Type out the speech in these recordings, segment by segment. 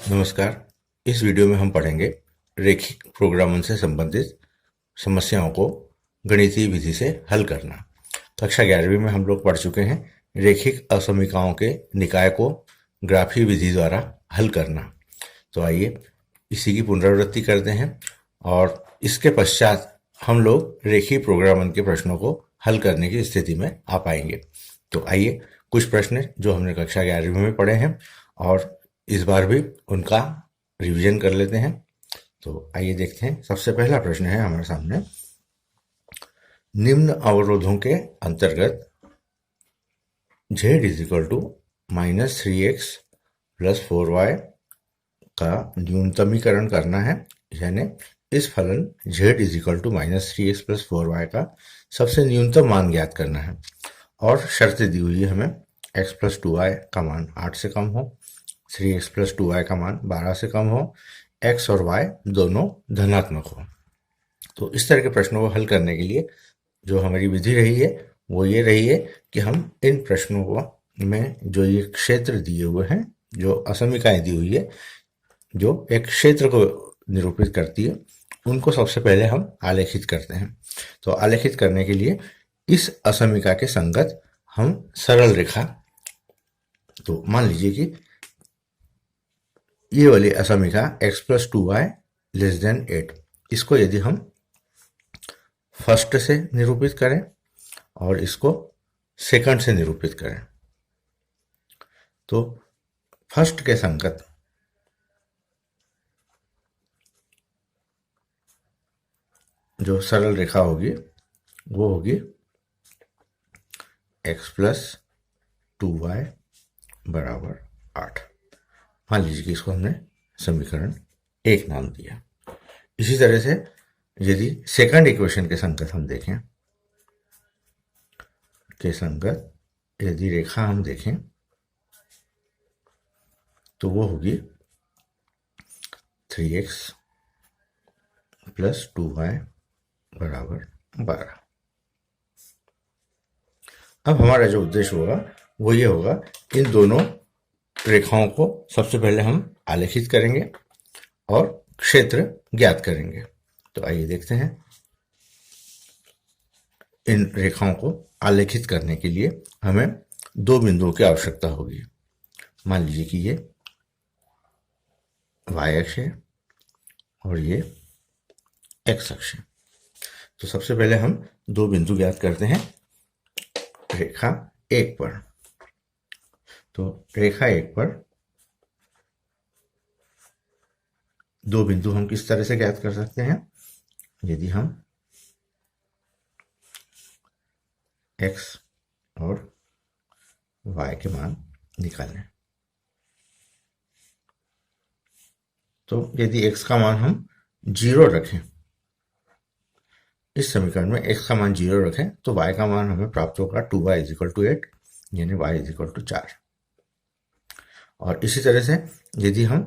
नमस्कार। इस वीडियो में हम पढ़ेंगे रेखिक प्रोग्रामन से संबंधित समस्याओं को गणितीय विधि से हल करना। कक्षा 11वीं में हम लोग पढ़ चुके हैं रेखिक असमीकाओं के निकाय को ग्राफीय विधि द्वारा हल करना। तो आइए इसी की पुनरावृत्ति करते हैं और इसके पश्चात हम लोग रेखीय प्रोग्रामन के प्रश्नों को हल करने की स्थिति में आ पाएंगे। तो आइए कुछ प्रश्न जो हमने कक्षा 11वीं में पढ़े हैं और इस बार भी उनका रिवीजन कर लेते हैं। तो आइए देखते हैं। सबसे पहला प्रश्न है हमारे सामने, निम्न अवरोधों के अंतर्गत z is equal to -3x plus 4y का न्यूनतमीकरण करना है। यानी इस फलन z is equal to -3x plus 4y का सबसे न्यूनतम मान ज्ञात करना है और शर्तें दी हुई है हमें x प्लस 2y का मान 8 से कम हो, 3x प्लस 2y का मान 12 से कम हो, x और y दोनों धनात्मक हो। तो इस तरह के प्रश्नों को हल करने के लिए जो हमारी विधि रही है वो ये रही है कि हम इन प्रश्नों को में जो ये क्षेत्र दिए हुए हैं, जो असमीकाएं दी हुई है जो एक क्षेत्र को निरूपित करती है, उनको सबसे पहले हम आलेखित करते हैं। तो आलेखित करने के लिए इस असमीका के संगत हम सरल रेखा, तो मान लीजिए कि ये वाली असमीका x plus 2y less than 8, इसको यदि हम फर्स्ट से निरूपित करें और इसको सेकंड से निरूपित करें, तो फर्स्ट के संगत जो सरल रेखा होगी वो होगी x प्लस 2y बराबर 8। मान लीजिए कि इसको हमने समीकरण 1 नाम दिया। इसी तरह से यदि सेकंड इक्वेशन के संगत हम देखें, के संगत यदि रेखा हम देखें तो वो होगी 3x प्लस 2y बराबर 12। अब हमारा जो उद्देश्य होगा वो ये होगा, इन दोनों रेखाओं को सबसे पहले हम आलेखित करेंगे और क्षेत्र ज्ञात करेंगे। तो आइए देखते हैं। इन रेखाओं को आलेखित करने के लिए हमें दो बिंदुओं की आवश्यकता होगी। मान लीजिए कि ये y अक्ष है और ये x अक्ष है। तो सबसे पहले हम दो बिंदु ज्ञात करते हैं रेखा 1 पर। तो रेखा 1 पर दो बिंदु हम किस तरह से ज्ञात कर सकते हैं, यदि हम x और y के मान निकालें। तो यदि x का मान हम 0 रखें, इस समीकरण में x का मान 0 रखें, तो y का मान हमें प्राप्त होगा 2y इज इक्वल टू 8, यानी y इज इक्वल टू 4। और इसी तरह से यदि हम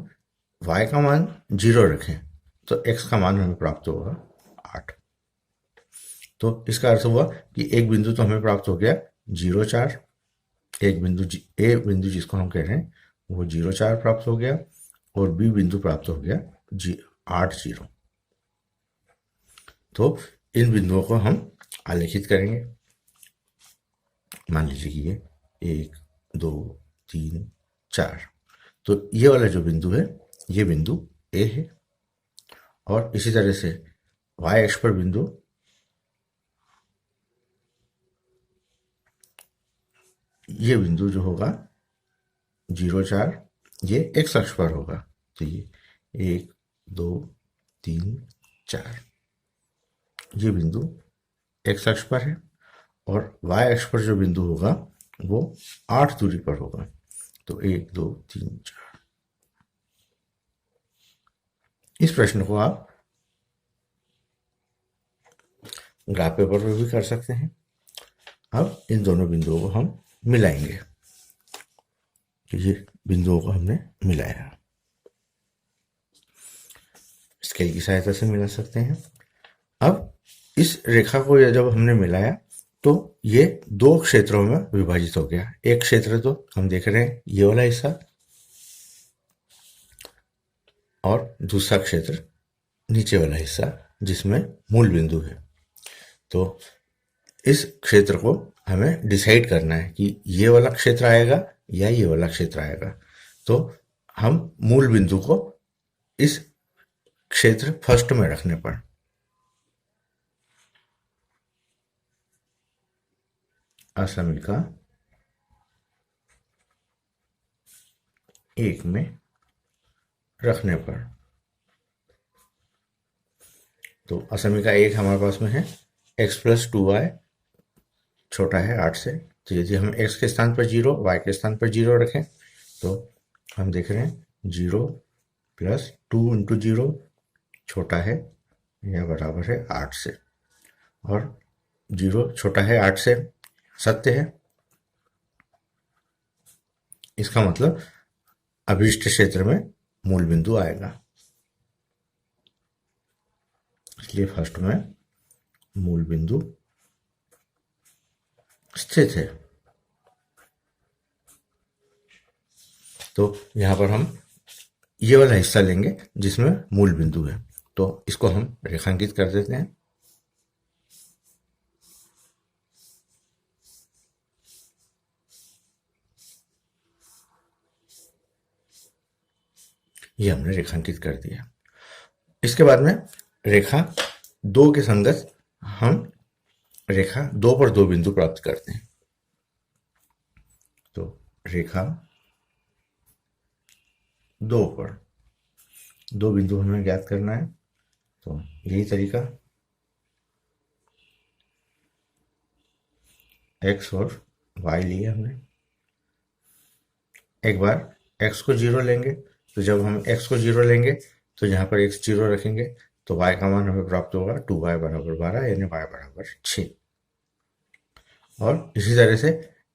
y का मान 0 रखें तो x का मान हमें प्राप्त होगा 8। तो इसका अर्थ हुआ कि एक बिंदु तो हमें प्राप्त हो गया 0 4, एक बिंदु a बिंदु जिसको हम कह रहे हैं वो 0 4 प्राप्त हो गया और b बिंदु प्राप्त हो गया 8 0। तो इन बिंदुओं को हम आलेखित करेंगे। मान लीजिए कि ये 1 2 3 4। तो ये वाला जो बिंदु है ये बिंदु A है और इसी तरह से y अक्ष पर बिंदु ये बिंदु जो होगा 0 4, ये x अक्ष पर होगा। तो ये 1 2 3 4, ये बिंदु x अक्ष पर है और y अक्ष पर जो बिंदु होगा वो 8 दूरी पर होगा। तो 1 2 3 4। इस प्रश्न को आप ग्राफ पेपर पर भी कर सकते हैं। अब इन दोनों बिंदुओं को हम मिलाएंगे। तो ये बिंदुओं को हमने मिलाया, स्केल की सहायता से मिला सकते हैं। अब इस रेखा को जब हमने मिलाया तो ये दो क्षेत्रों में विभाजित हो गया। एक क्षेत्र तो हम देख रहे हैं ये वाला हिस्सा, और दूसरा क्षेत्र नीचे वाला हिस्सा जिसमें मूल बिंदु है। तो इस क्षेत्र को हमें डिसाइड करना है कि ये वाला क्षेत्र आएगा या ये वाला क्षेत्र आएगा। तो हम मूल बिंदु को इस क्षेत्र फर्स्ट में रखने पर असमिका 1 में रखने पर, तो असमिका 1 हमारे पास में है x प्लस 2y छोटा है 8 से। तो यदि हम x के स्थान पर 0, y के स्थान पर 0 रखें तो हम देख रहे हैं 0 प्लस 2 इंटू 0 छोटा है या बराबर है 8 से, और 0 छोटा है 8 से सत्य है। इसका मतलब अभीष्ट क्षेत्र में मूल बिंदु आएगा, इसलिए फर्स्ट में मूल बिंदु स्थित है। तो यहां पर हम ये वाला हिस्सा लेंगे जिसमें मूल बिंदु है, तो इसको हम रेखांकित कर देते हैं। ये हमने रेखांकित कर दिया। इसके बाद में रेखा 2 के संगत हम रेखा 2 पर 2 बिंदु प्राप्त करते हैं। तो रेखा 2 पर 2 बिंदु हमें ज्ञात करना है, तो यही तरीका x और y लिए हमने। एक बार x को 0 लेंगे, तो जब हम x को 0 लेंगे तो यहाँ पर x 0 रखेंगे तो y का मान हमें प्राप्त होगा 2y बराबर 12 यानी y बराबर 6। और इसी तरह से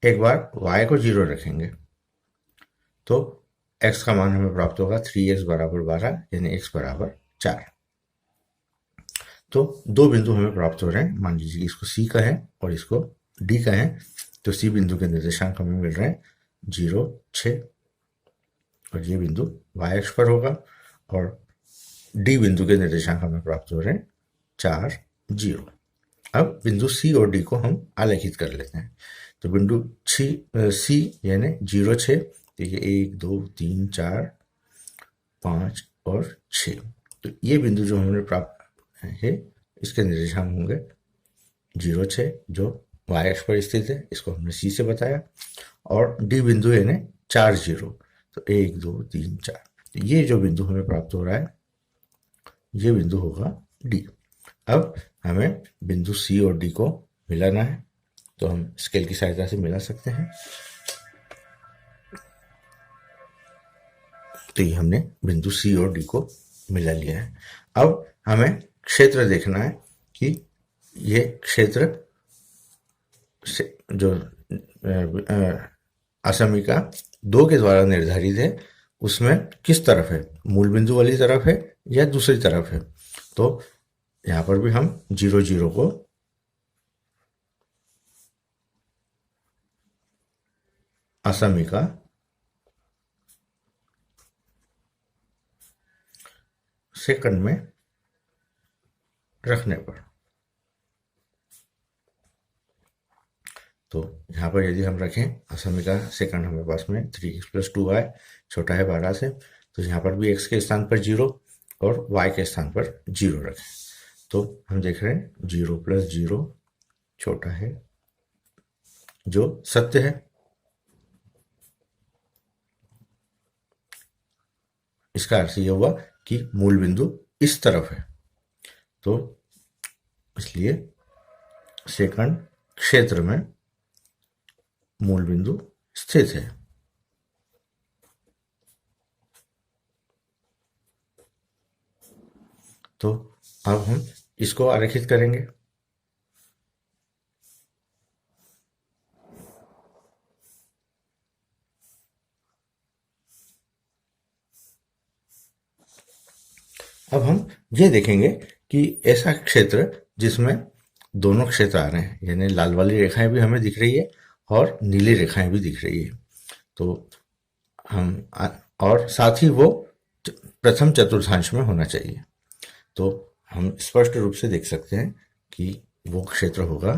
एक बार y को 0 रखेंगे तो x का मान हमें प्राप्त होगा 3x बराबर 12 यानी x बराबर 4। तो 2 बिंदु हमें प्राप्त हो रहे हैं। मान लीजिए इसको C कहें और इसको D कहें, तो C बिंदु के निर्देशांक हमें मिल रहे हैं 0, 6, और ये बिंदु y अक्ष पर होगा, और D बिंदु के निर्देशांक हमें प्राप्त हो रहे हैं 4, 0। अब बिंदु C और D को हम आलेखित कर लेते हैं। तो बिंदु C यानी 0, 6, देखिए 1, 2, 3, 4, 5 और 6। तो ये बिंदु जो हमने प्राप्त है इसके निर्देशांक होंगे 0, 6 जो y अक्ष पर स्थित है, इसको हमने C से बताया, और D बिंदु यानी 4, 0, तो 1, 2, 3, 4। तो ये जो बिंदु हमें प्राप्त हो रहा है ये बिंदु होगा D। अब हमें बिंदु C और D को मिलाना है, तो हम स्केल की सहायता से मिला सकते हैं। तो ये हमने बिंदु C और D को मिला लिया है। अब हमें क्षेत्र देखना है कि ये क्षेत्र से जो असमिका 2 के द्वारा निर्धारित है उसमें किस तरफ है, मूल बिंदु वाली तरफ है या दूसरी तरफ है। तो यहां पर भी हम 0, 0 को असमिका सेकंड में रखने पर, तो यहाँ पर यदि हम रखें असमिका सेकंड हमारे पास में 3x प्लस 2y छोटा है 12 से, तो यहाँ पर भी x के स्थान पर 0 और y के स्थान पर 0 रखें, तो हम देख रहे हैं 0 प्लस 0 छोटा है जो सत्य है। इसका अर्थ ये हुआ कि मूल बिंदु इस तरफ है, तो इसलिए सेकंड क्षेत्र में मूल बिंदु स्थित है। तो अब हम इसको आरेखित करेंगे। अब हम ये देखेंगे कि ऐसा क्षेत्र जिसमें दोनों क्षेत्र आ रहे हैं, यानी लाल वाली रेखाएं भी हमें दिख रही है और नीली रेखाएं भी दिख रही है, तो हम और साथ ही वो प्रथम चतुर्थांश में होना चाहिए। तो हम स्पष्ट रूप से देख सकते हैं कि वो क्षेत्र होगा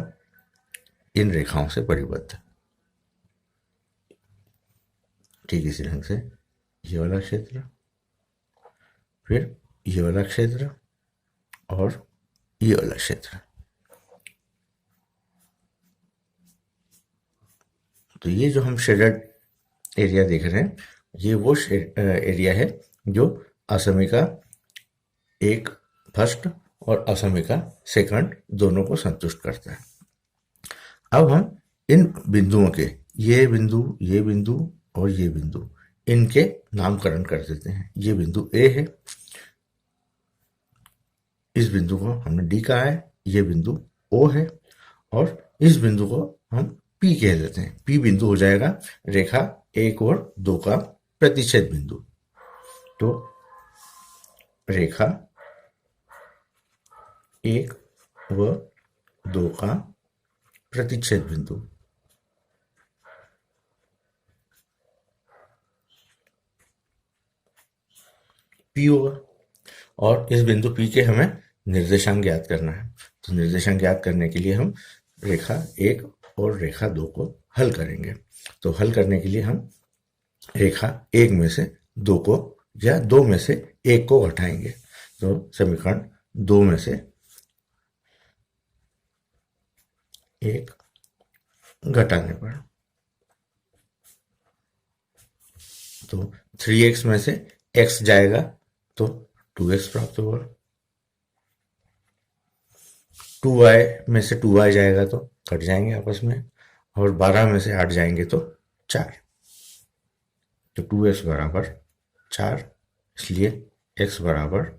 इन रेखाओं से परिबद्ध। ठीक इसी ढंग से ये वाला क्षेत्र, फिर ये वाला क्षेत्र और ये वाला क्षेत्र। तो ये जो हम शेडेड एरिया देख रहे हैं, ये वो एरिया है जो असमिका एक फर्स्ट और असमिका सेकंड दोनों को संतुष्ट करता है। अब हम इन बिंदुओं के ये बिंदु और ये बिंदु, इनके नामकरण कर देते हैं। ये बिंदु ए है, इस बिंदु को हमने डी कहा है, ये बिंदु ओ है, और इस बिंदु को हम पी कह देते हैं। पी बिंदु हो जाएगा रेखा 1 और 2 का प्रतिच्छेद बिंदु। तो रेखा 1 व 2 का प्रतिच्छेद बिंदु पी होगा, और इस बिंदु पी के हमें निर्देशांक ज्ञात करना है। तो निर्देशांक ज्ञात करने के लिए हम रेखा 1 और रेखा 2 को हल करेंगे। तो हल करने के लिए हम रेखा 1 में से 2 को या 2 में से 1 को घटाएंगे। तो समीकरण 2 में से 1 घटाने पर तो 3x में से x जाएगा तो 2x प्राप्त होगा। 2y में से 2y जाएगा तो कट जाएंगे आपस में, और 12 में से 8 जाएंगे तो 4। तो 2x बराबर 4, इसलिए x बराबर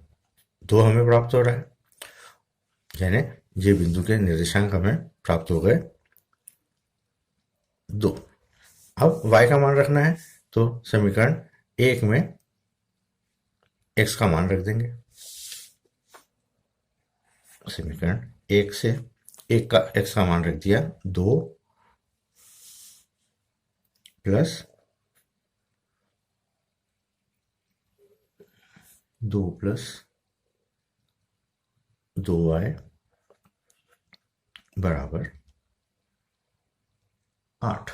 2 हमें प्राप्त हो रहा है। यानी ये बिंदु के निर्देशांक हमें प्राप्त हो गए 2। अब y का मान रखना है, तो समीकरण 1 में x का मान रख देंगे। समीकरण 1 से 1 का x का मान रख दिया 2 प्लस 2y बराबर 8।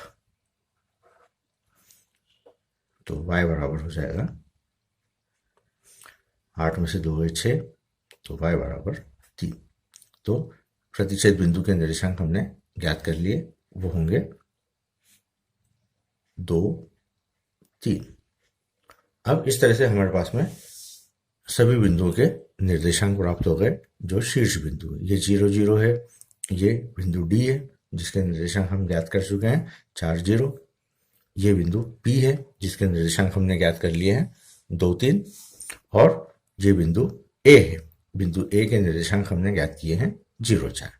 तो y बराबर हो जाएगा 8 में से 2 गए 6, तो y बराबर 3। तो प्रतिच्छेद बिंदु के निर्देशांक हमने ज्ञात कर लिए, वो होंगे 2, 3। अब इस तरह से हमारे पास में सभी बिंदुओं के निर्देशांक प्राप्त हो गए जो शीर्ष बिंदु है। ये 0, 0 है, ये बिंदु डी है जिसके निर्देशांक हम ज्ञात कर चुके हैं 4, 0। ये बिंदु पी है जिसके निर्देशांक हमने ज्ञात कर लिए हैं 2, 3, और ये बिंदु ए है। बिंदु ए के निर्देशांक हमने ज्ञात किए हैं 0, 4।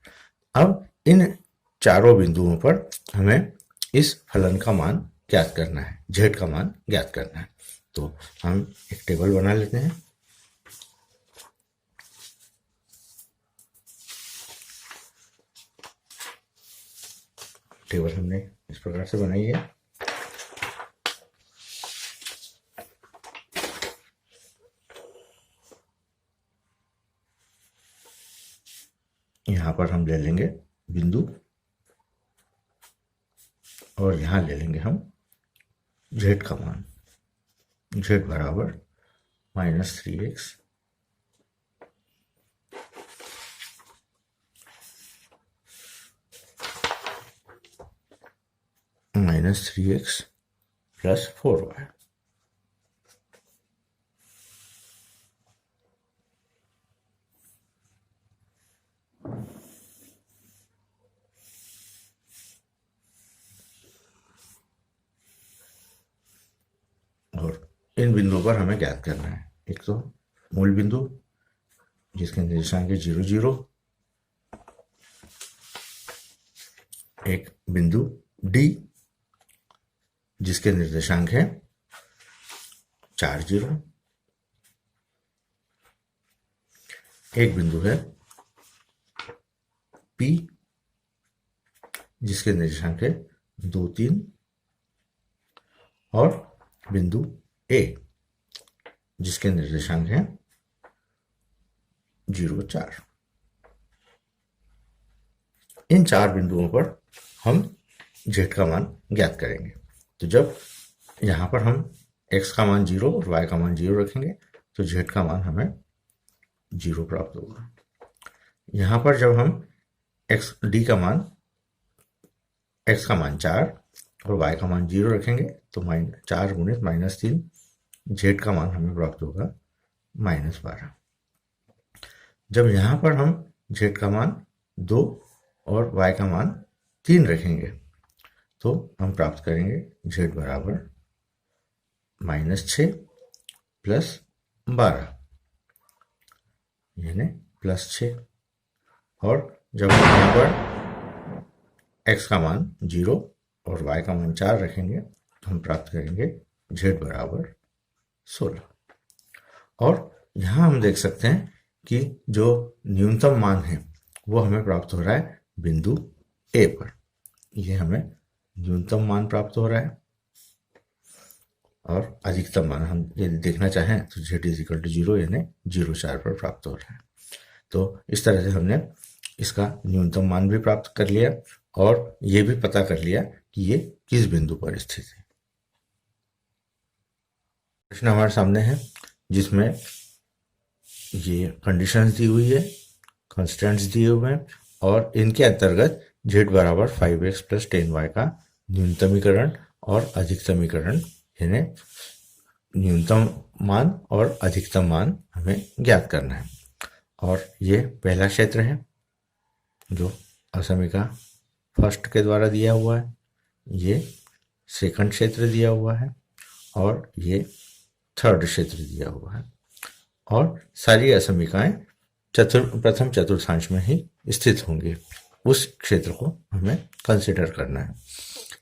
अब इन चारों बिंदुओं पर हमें इस फलन का मान ज्ञात करना है, z का मान ज्ञात करना है। तो हम एक टेबल बना लेते हैं। टेबल हमने इस प्रकार से बनाई है। यहां पर हम ले लेंगे बिंदु और यहां ले लेंगे हम z का मान। z बराबर -3x -3x प्लस 4y। और इन बिंदुओं पर हमें ज्ञात करना है, एक तो मूल बिंदु जिसके निर्देशांक है 0, 0, एक बिंदु डी जिसके निर्देशांक है 4, 0, एक बिंदु है पी जिसके निर्देशांक है 2, 3, और बिंदु ए जिसके निर्देशांक हैं 0, 4। इन 4 बिंदुओं पर हम z का मान ज्ञात करेंगे। तो जब यहाँ पर हम x का मान 0 और y का मान 0 रखेंगे तो z का मान हमें 0 प्राप्त होगा। यहाँ पर जब हम d का मान x का मान 4 और y का मान 0 रखेंगे तो 4 गुणित -3 z का मान हमें प्राप्त होगा -12। जब यहाँ पर हम z का मान 2 और y का मान 3 रखेंगे तो हम प्राप्त करेंगे z बराबर -6 प्लस 12 यानी +6। और जब हम यहाँ पर x का मान 0 और y का मान 4 रखेंगे तो हम प्राप्त करेंगे z बराबर 16। और यहाँ हम देख सकते हैं कि जो न्यूनतम मान है वो हमें प्राप्त हो रहा है बिंदु A पर। ये हमें न्यूनतम मान प्राप्त हो रहा है और अधिकतम मान हम यदि देखना चाहें तो z = 0 यानी 0, 4 पर प्राप्त हो रहा है। तो इस तरह से हमने इसका न्यूनतम मान भी प्राप्त कर लिया और ये भी पता कर लिया कि ये किस बिंदु पर स्थित है। प्रश्न हमारे सामने है जिसमें ये कंडीशंस दी हुई है, कंस्टेंट्स दिए हुए हैं और इनके अंतर्गत z बराबर 5x + 10y का न्यूनतमीकरण और अधिकतमीकरण यानी न्यूनतम मान और अधिकतम मान हमें ज्ञात करना है। और ये पहला क्षेत्र है जो असमीका फर्स्ट के द्वारा दिया हुआ है, ये सेकंड क्षेत्र दिया हुआ है और ये थर्ड क्षेत्र दिया हुआ है। और सारी असमीकाएं प्रथम चतुर्थांश में ही स्थित होंगी, उस क्षेत्र को हमें कंसिडर करना है।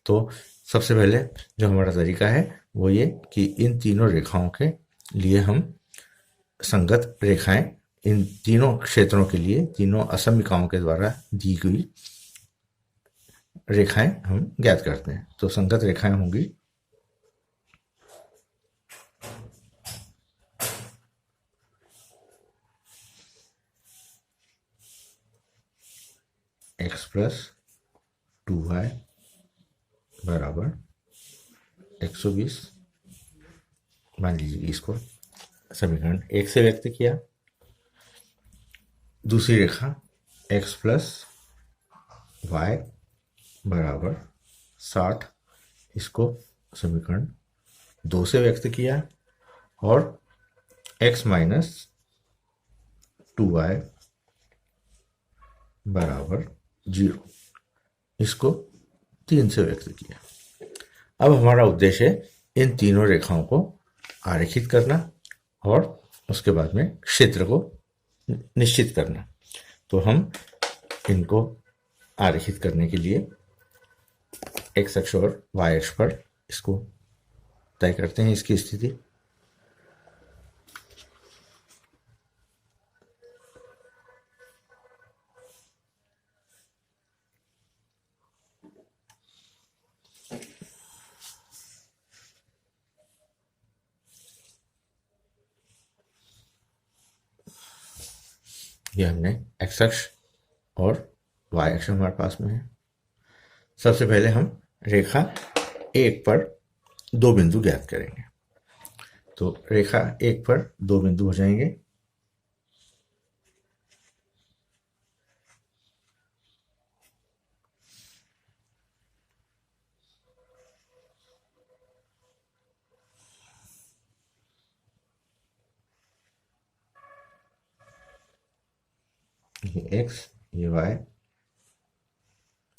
तो सबसे पहले जो हमारा तरीका है वो ये कि इन तीनों रेखाओं के लिए हम संगत रेखाएं इन तीनों क्षेत्रों के लिए तीनों असमीकाओं के द्वारा दी गई रेखाएं हम ज्ञात करते हैं। तो संगत रेखाएं होंगी x + 2y बराबर 120। मान लीजिए इसको समीकरण 1 से व्यक्त किया। दूसरी रेखा x + y बराबर 60, इसको समीकरण 2 से व्यक्त किया। और x - 2y बराबर 0, इसको 3 से व्यक्त किया। अब हमारा उद्देश्य है इन तीनों रेखाओं को आरेखित करना और उसके बाद में क्षेत्र को निश्चित करना। तो हम इनको आरेखित करने के लिए x अक्ष और y अक्ष पर इसको तय करते हैं, इसकी स्थिति। ये हमने x अक्ष और y अक्ष हमारे पास में है। सबसे पहले हम रेखा 1 पर 2 बिंदु ज्ञात करेंगे। तो रेखा 1 पर 2 बिंदु हो जाएंगे। ये x, ये y।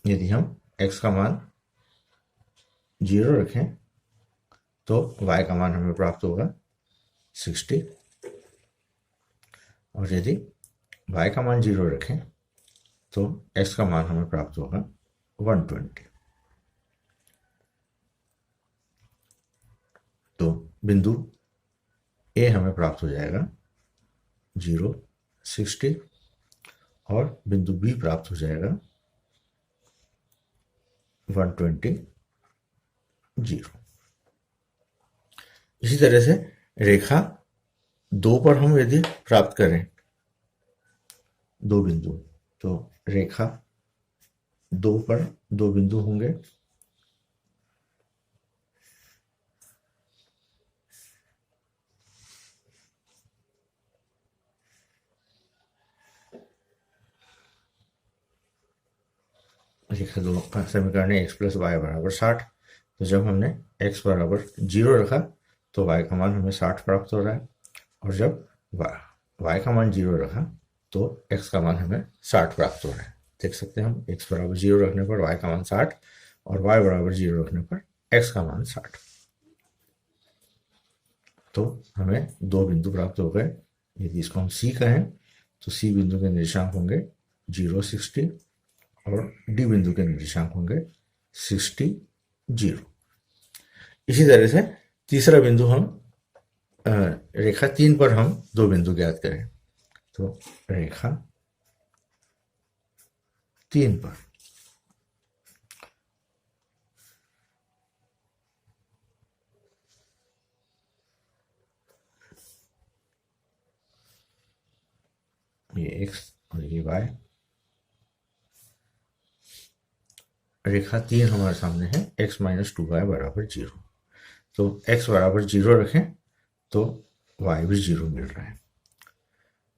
यदि हम x का मान 0 रखें तो y का मान हमें प्राप्त होगा 60। और यदि y का मान 0 रखें तो x का मान हमें प्राप्त होगा 120। तो बिंदु A हमें प्राप्त हो जाएगा 0, 60 और बिंदु B प्राप्त हो जाएगा 120, 0। इसी तरह से रेखा 2 पर हम यदि प्राप्त करें 2 बिंदु, तो रेखा 2 पर 2 बिंदु होंगे, रेखा 2 का समीकरण है x प्लस वाई बराबर 60। तो जब हमने x बराबर 0 रखा तो y का मान हमें 60 प्राप्त हो रहा है, और जब y का मान 0 रखा तो x का मान हमें 60 प्राप्त हो रहा है। देख सकते हैं हम x बराबर 0 रखने पर y का मान 60 और y बराबर 0 रखने पर x का मान 60। तो हमें 2 बिंदु प्राप्त हो गए। यदि इसको हम C कहें तो C बिंदु के निर्देशांक होंगे 0, 60 और D बिंदु के निर्देशांक होंगे 60, 0। इसी तरह से तीसरा बिंदु हम रेखा 3 पर हम 2 बिंदु ज्ञात करें। तो रेखा 3 पर ये x और ये y, रेखा 3 हमारे सामने है x माइनस 2y बराबर 0। तो x बराबर 0 रखें तो y भी 0 मिल रहा है,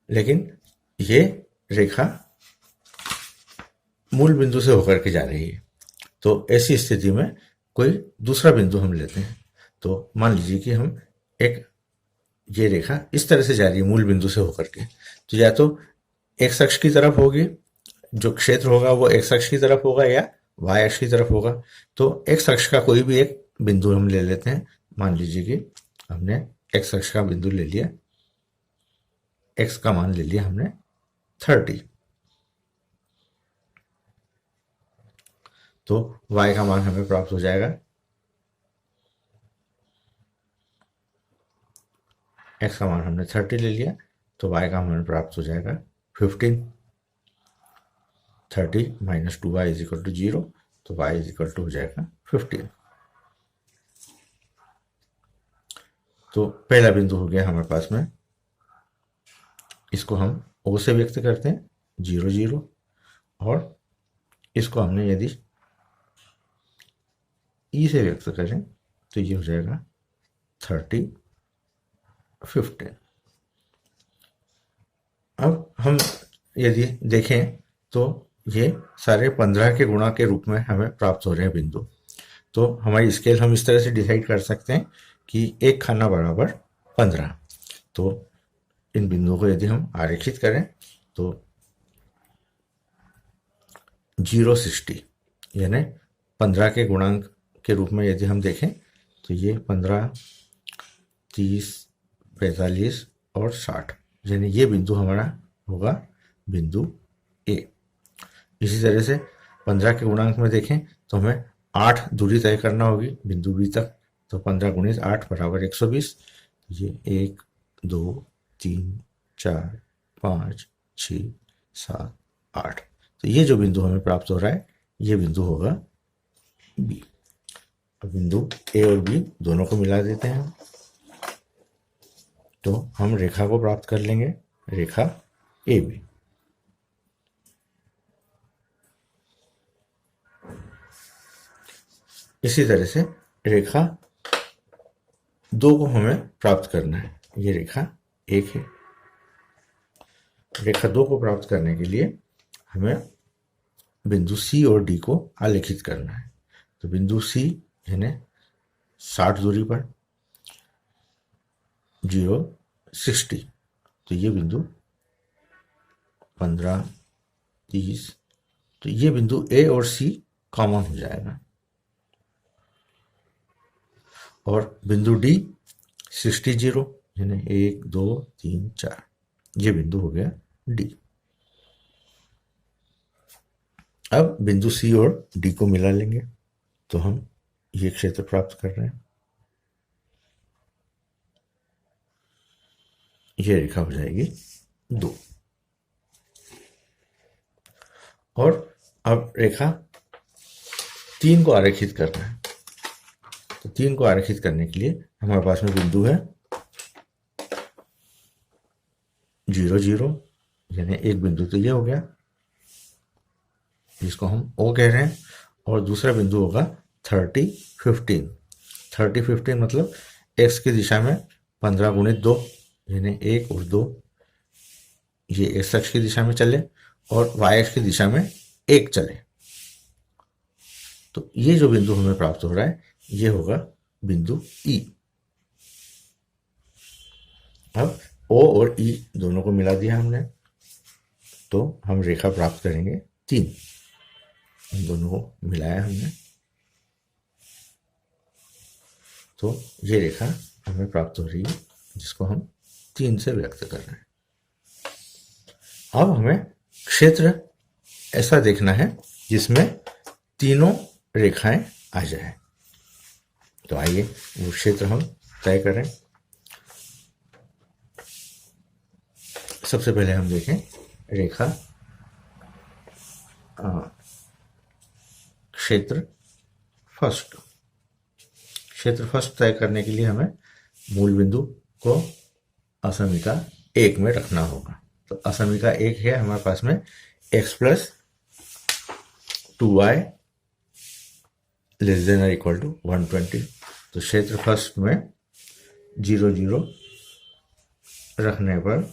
लेकिन ये रेखा मूल बिंदु से होकर के जा रही है। तो ऐसी स्थिति में कोई दूसरा बिंदु हम लेते हैं। तो मान लीजिए कि हम ये रेखा इस तरह से जा रही है मूल बिंदु से होकर के, तो या तो x अक्ष की तरफ होगी, जो क्षेत्र होगा वो x अक्ष की तरफ होगा या y अक्ष की तरफ होगा। तो x अक्ष का कोई भी एक बिंदु हम ले लेते हैं। मान लीजिए कि हमने x अक्ष का बिंदु ले लिया, x का मान ले लिया हमने 30, तो y का मान हमें प्राप्त हो जाएगा, x का मान हमने 30 ले लिया तो y का मान प्राप्त हो जाएगा 15। 30 minus 2y is equal to 0, तो y इज इक्वल टू हो जाएगा 15। तो पहला बिंदु हो गया हमारे पास में, इसको हम O से व्यक्त करते हैं 0, 0, और इसको हमने यदि E से व्यक्त करें तो ये हो जाएगा 30, 15। अब हम यदि देखें तो ये सारे 15 के गुणा के रूप में हमें प्राप्त हो रहे हैं बिंदु। तो हमारी स्केल हम इस तरह से डिसाइड कर सकते हैं कि एक खाना बराबर 15। तो इन बिंदुओं को यदि हम आरेखित करें तो 0, 60 यानी 15 के गुणांक के रूप में यदि हम देखें तो ये 15, 30, 45 और 60, यानी ये बिंदु हमारा होगा बिंदु ए। इसी तरह से 15 के गुणांक में देखें तो हमें 8 दूरी तय करना होगी बिंदु बी तक। तो 15 गुणित 8 बराबर 120। ये 1, 2, 3, 4, 5, 6, 7, 8। तो ये जो बिंदु हमें प्राप्त हो रहा है ये बिंदु होगा बी। अब बिंदु ए और बी दोनों को मिला देते हैं, तो हम रेखा को प्राप्त कर लेंगे, रेखा ए बी। इसी तरह से रेखा 2 को हमें प्राप्त करना है। ये रेखा 1 है। रेखा 2 को प्राप्त करने के लिए हमें बिंदु सी और डी को आलेखित करना है। तो बिंदु सी यानी 60 दूरी पर 0, 60, तो ये बिंदु 15, 30, तो ये बिंदु ए और सी कॉमन हो जाएगा। और बिंदु डी 60, 0 यानी 1, 2, 3, 4, ये बिंदु हो गया डी। अब बिंदु सी और डी को मिला लेंगे तो हम ये क्षेत्र प्राप्त कर रहे हैं। ये रेखा हो जाएगी 2। और अब रेखा 3 को आरेखित करना है। तो 3 को आरेखित करने के लिए हमारे पास में बिंदु है 0 0, यानी एक बिंदु तो ये हो गया जिसको हम O कह रहे हैं, और दूसरा बिंदु होगा 30 15। 30 15 मतलब x की दिशा में 15 गुणित 2, यानी 1 और 2, ये x अक्ष की दिशा में चले और y अक्ष की दिशा में 1 चले। तो ये जो बिंदु हमें प्राप्त हो रहा है ये होगा बिंदु E। अब O और E दोनों को मिला दिया हमने, तो हम रेखा प्राप्त करेंगे 3। इन दोनों को मिलाया हमने, तो ये रेखा हमें प्राप्त हो रही है जिसको हम 3 से व्यक्त कर रहे हैं। अब हमें क्षेत्र ऐसा देखना है जिसमें तीनों रेखाएं आ जाए। तो आइए वो क्षेत्र हम तय करें। सबसे पहले हम देखें रेखा क्षेत्र फर्स्ट। क्षेत्र फर्स्ट तय करने के लिए हमें मूल बिंदु को असमिका 1 में रखना होगा। तो असमिका 1 है हमारे पास में x plus 2y less than और इक्वल टू 120। तो क्षेत्र फर्स्ट में 0 0 रखने पर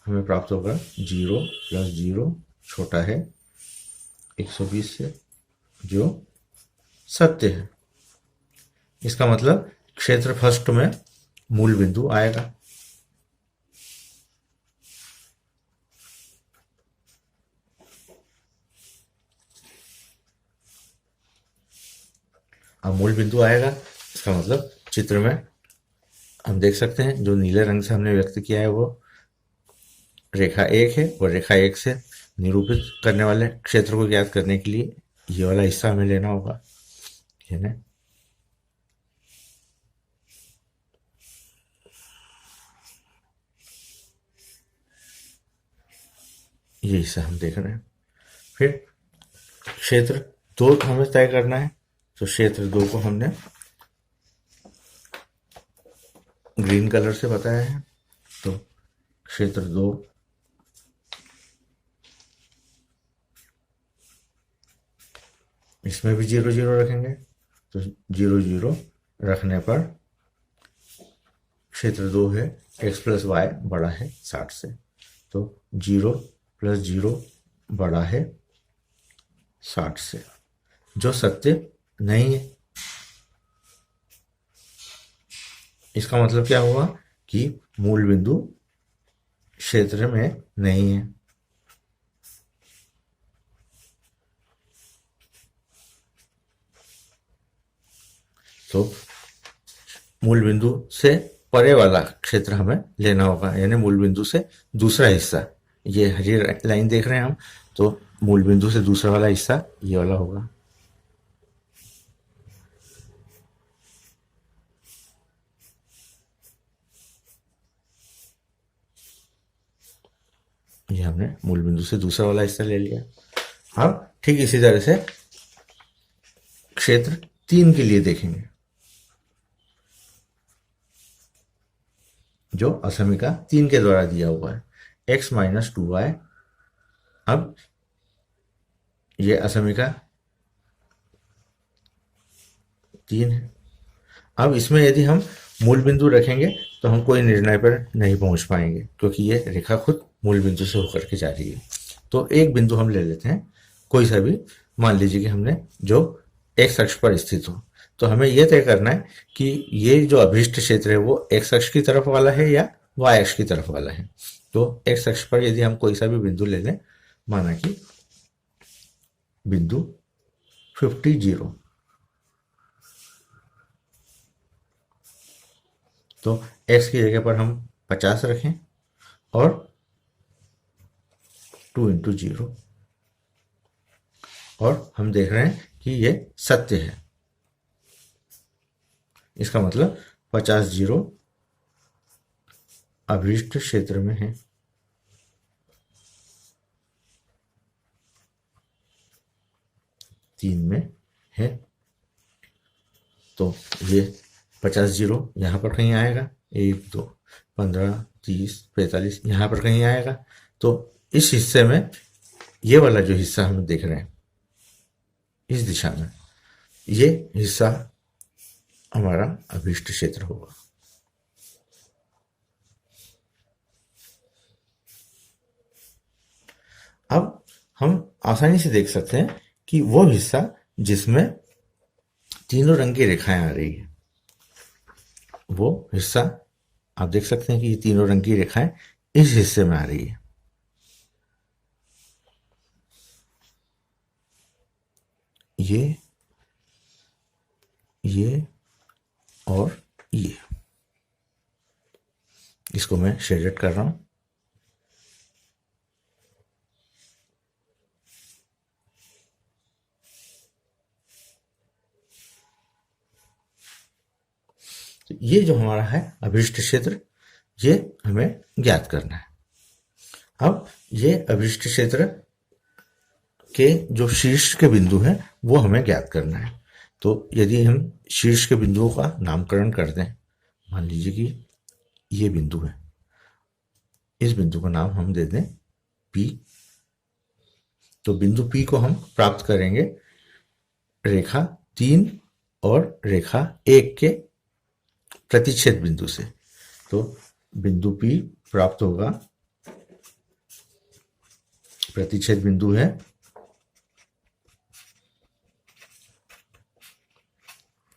हमें प्राप्त होगा 0 प्लस 0 छोटा है 120 से, जो सत्य है। इसका मतलब क्षेत्र फर्स्ट में मूल बिंदु आएगा। अब मूल बिंदु आएगा, इसका मतलब चित्र में हम देख सकते हैं जो नीले रंग से हमने व्यक्त किया है वो रेखा 1 है, और रेखा 1 से निरूपित करने वाले क्षेत्र को ज्ञात करने के लिए ये वाला हिस्सा हमें लेना होगा, है ना। ये हिस्सा हम देख रहे हैं। फिर क्षेत्र 2 को हमें तय करना है, तो क्षेत्र 2 को हमने ग्रीन कलर से बताया है। तो क्षेत्र 2 इसमें भी 0 0 रखेंगे, तो 0 0 रखने पर क्षेत्र 2 है x प्लस वाई बड़ा है 60 से, तो 0 प्लस 0 बड़ा है 60 से, जो सत्य नहीं है। इसका मतलब क्या हुआ कि मूल बिंदु क्षेत्र में नहीं है। तो मूल बिंदु से परे वाला क्षेत्र हमें लेना होगा, यानी मूल बिंदु से दूसरा हिस्सा। ये हरी लाइन देख रहे हैं हम, तो मूल बिंदु से दूसरा वाला हिस्सा ये वाला होगा। ये हमने मूल बिंदु से दूसरा वाला हिस्सा ले लिया। अब ठीक इसी तरह से क्षेत्र 3 के लिए देखेंगे, जो असमिका 3 के द्वारा दिया हुआ है x माइनस 2y। अब ये असमिका 3 है। अब इसमें यदि हम मूल बिंदु रखेंगे तो हम कोई निर्णय पर नहीं पहुंच पाएंगे, क्योंकि ये रेखा खुद मूल बिंदु से होकर के जा रही है। तो एक बिंदु हम ले लेते हैं, कोई सा भी। मान लीजिए कि हमने जो x अक्ष पर स्थित हो, तो हमें यह तय करना है कि ये जो अभीष्ट क्षेत्र है वो x अक्ष की तरफ वाला है या y अक्ष की तरफ वाला है। तो x अक्ष पर यदि हम कोई सा भी बिंदु ले लें, माना कि बिंदु 50 0, तो x की जगह पर हम 50 रखें और 2 इंटू 0, और हम देख रहे हैं कि ये सत्य है। इसका मतलब 50 0 अभीष्ट क्षेत्र में है। तीन में है, तो ये 50 0 यहाँ पर कहीं आएगा, 1 2 15, 30, 45 यहाँ पर कहीं आएगा। तो इस हिस्से में ये वाला जो हिस्सा हम देख रहे हैं इस दिशा में, ये हिस्सा हमारा अभीष्ट क्षेत्र होगा। अब हम आसानी से देख सकते हैं कि वो हिस्सा जिसमें तीनों रंग की रेखाएं आ रही है, वो हिस्सा आप देख सकते हैं कि ये तीनों रंग की रेखाएं इस हिस्से में आ रही है। ये और ये, इसको मैं शेडेड कर रहा हूं। तो ये जो हमारा है अभीष्ट क्षेत्र, ये हमें ज्ञात करना है। अब ये अभीष्ट क्षेत्र के जो शीर्ष के बिंदु हैं वो हमें ज्ञात करना है। तो यदि हम शीर्ष के बिंदुओं का नामकरण कर दें, मान लीजिए कि ये बिंदु है, इस बिंदु का नाम हम दे दें P। तो बिंदु P को हम प्राप्त करेंगे रेखा 3 और रेखा 1 के प्रतिच्छेद बिंदु से। तो बिंदु P प्राप्त होगा, प्रतिच्छेद बिंदु है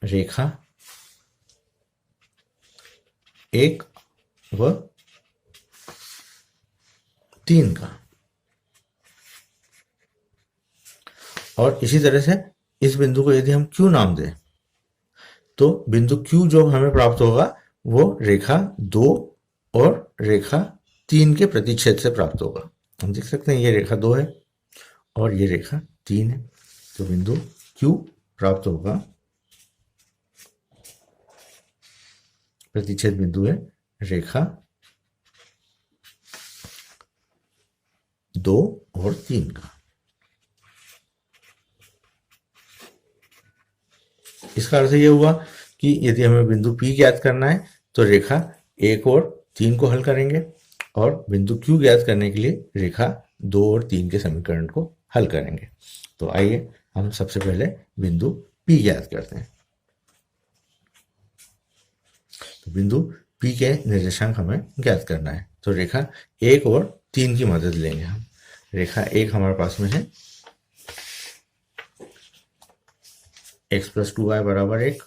रेखा 1 व 3 का। और इसी तरह से इस बिंदु को यदि हम Q नाम दें, तो बिंदु Q जो हमें प्राप्त होगा वो रेखा 2 और रेखा 3 के प्रतिच्छेद से प्राप्त होगा। हम देख सकते हैं ये रेखा 2 है और ये रेखा 3 है। तो बिंदु Q प्राप्त होगा, प्रतिच्छेद बिंदु है रेखा 2 और 3 का। इसका अर्थ ये हुआ कि यदि हमें बिंदु P ज्ञात करना है तो रेखा 1 और 3 को हल करेंगे, और बिंदु Q ज्ञात करने के लिए रेखा 2 और 3 के समीकरण को हल करेंगे। तो आइए हम सबसे पहले बिंदु P ज्ञात करते हैं। तो बिंदु P के निर्देशांक हमें ज्ञात करना है। तो रेखा 1 और 3 की मदद लेंगे हम। रेखा 1 हमारे पास में है x प्लस 2y बराबर 1,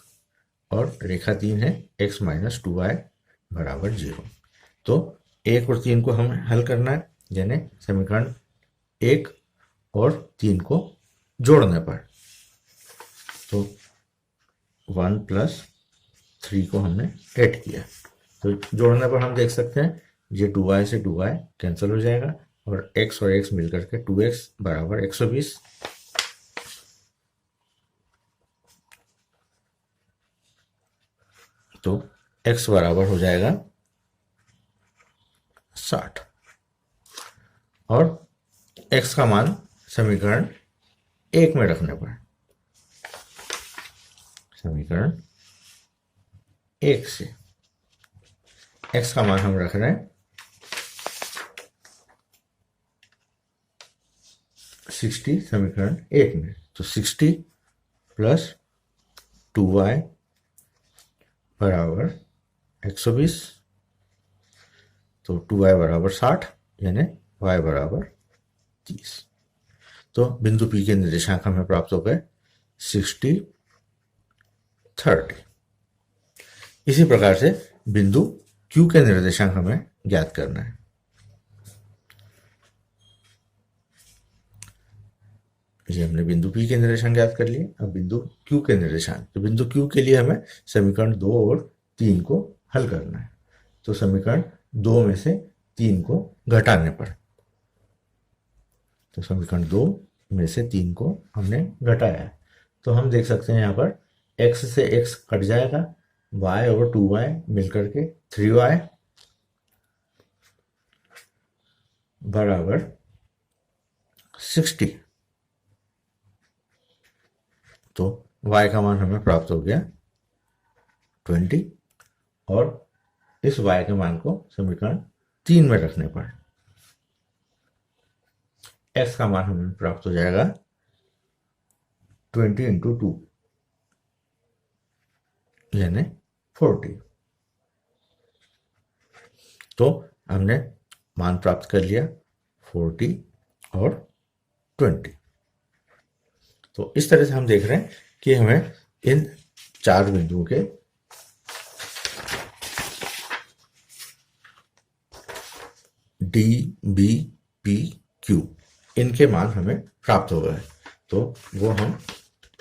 और रेखा 3 है x माइनस 2y बराबर 0। तो 1 और 3 को हमें हल करना है, यानी समीकरण 1 और 3 को जोड़ने पर। तो 1 प्लस 3 को हमने ऐड किया, तो जोड़ने पर हम देख सकते हैं ये 2y से 2y कैंसिल हो जाएगा, और x और x मिलकर के 2x बराबर 120। तो x बराबर हो जाएगा 60, और x का मान समीकरण 1 में रखने पर, समीकरण 1 से x का मान हम रख रहे हैं 60 समीकरण 1 में। तो 60 प्लस 2y बराबर 120, तो 2y बराबर 60, यानी y बराबर 30। तो बिंदु P के निर्देशांक हमें प्राप्त हो गए 60, 30। इसी प्रकार से बिंदु Q के निर्देशांक हमें ज्ञात करना है। ये हमने बिंदु P के निर्देशांक ज्ञात कर लिए। अब बिंदु Q के निर्देशांक, तो बिंदु Q के लिए हमें समीकरण 2 और 3 को हल करना है। तो समीकरण 2 में से 3 को घटाने पर, तो समीकरण 2 में से 3 को हमने घटाया है, तो हम देख सकते हैं यहाँ पर x से x कट जाएगा, y और 2y मिलकर के 3y बराबर 60। तो y का मान हमें प्राप्त हो गया 20, और इस y के मान को समीकरण 3 में रखने पर x का मान हमें प्राप्त हो जाएगा 20 इंटू 2 यानी 40। तो हमने मान प्राप्त कर लिया 40 और 20। तो इस तरह से हम देख रहे हैं कि हमें इन 4 बिंदुओं के डी, बी, पी, क्यू इनके मान हमें प्राप्त हो गए। तो वो हम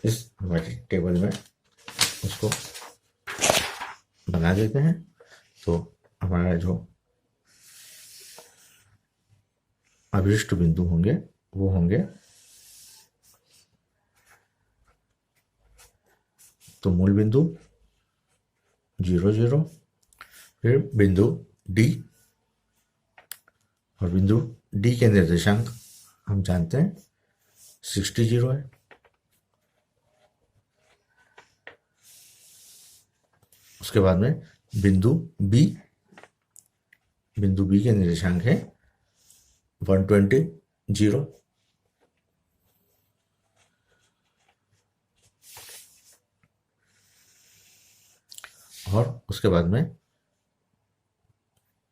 इस हमारे टेबल में उसको बना देते हैं। तो हमारा जो अभिष्ट बिंदु होंगे वो होंगे, तो मूल बिंदु 0 0, फिर बिंदु डी, और बिंदु डी के निर्देशांक हम जानते हैं 60 0 है। उसके बाद में बिंदु बी के निर्देशांक है 120 0। और उसके बाद में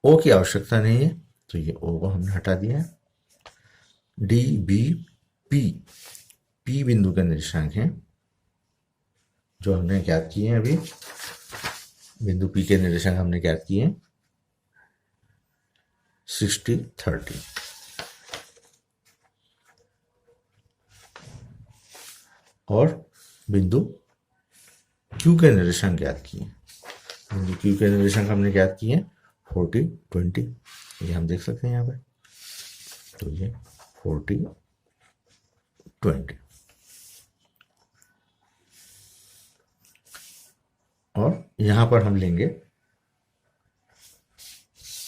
ओ की आवश्यकता नहीं है, तो ये ओ को हमने हटा दिया है। डी, बी, पी बिंदु के निर्देशांक हैं जो हमने ज्ञात किए हैं। अभी बिंदु पी के निर्देशांक हमने ज्ञात किए हैं 60 30। और बिंदु क्यू के निर्देशांक ज्ञात किए हैं। बिंदु क्यू के निर्देशांक हमने ज्ञात किए हैं 40 20, ये हम देख सकते हैं यहाँ पे। तो ये 40 20। और यहाँ पर हम लेंगे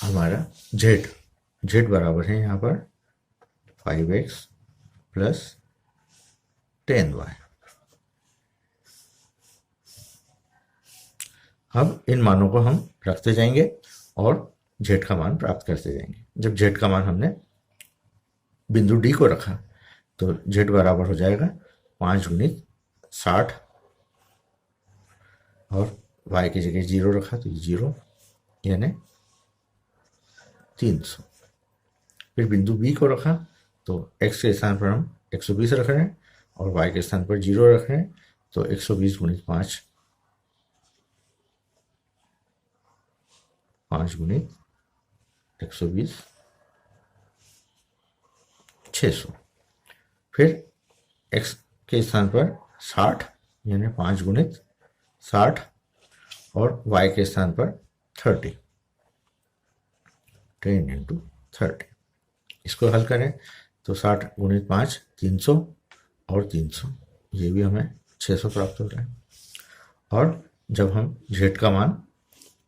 हमारा z बराबर है यहाँ पर 5x प्लस 10y। अब इन मानों को हम रखते जाएंगे और z का मान प्राप्त करते जाएंगे। जब z का मान हमने बिंदु d को रखा तो z बराबर हो जाएगा 5 गुणित 60, और y की जगह 0 रखा तो 0 यानी 300। फिर बिंदु b को रखा तो x के स्थान पर हम 120 रख रहे हैं और y के स्थान पर 0 रख रहे हैं, तो 120 गुणित 5 गुणित 120 600। फिर x के स्थान पर 60 यानी 5 गुणित 60, और y के स्थान पर 30 10 इंटू 30। इसको हल करें तो 60 गुणित 5 300 और 300, ये भी हमें 600 प्राप्त हो रहा है। और जब हम z का मान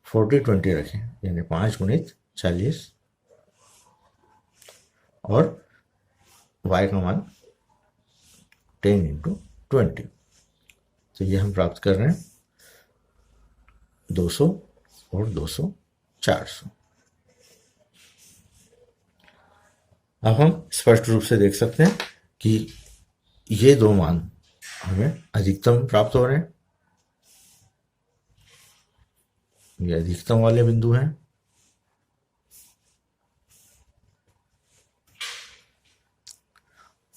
40 20 रखें यानी 5 गुणित 40 और y का मान 10 इंटू 20, तो ये हम प्राप्त कर रहे हैं 200 और 200 400। अब हम स्पष्ट रूप से देख सकते हैं कि ये दो मान हमें अधिकतम प्राप्त हो रहे हैं। ये अधिकतम वाले बिंदु हैं,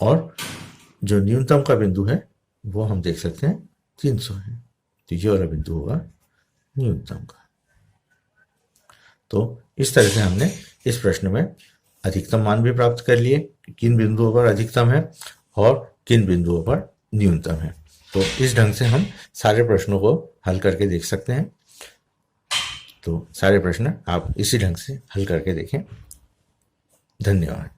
और जो न्यूनतम का बिंदु है वो हम देख सकते हैं 300 है, तो ये वाला बिंदु होगा न्यूनतम का। तो इस तरह से हमने इस प्रश्न में अधिकतम मान भी प्राप्त कर लिए, किन बिंदुओं पर अधिकतम है और किन बिंदुओं पर न्यूनतम है। तो इस ढंग से हम सारे प्रश्नों को हल करके देख सकते हैं। तो सारे प्रश्न आप इसी ढंग से हल करके देखें। धन्यवाद।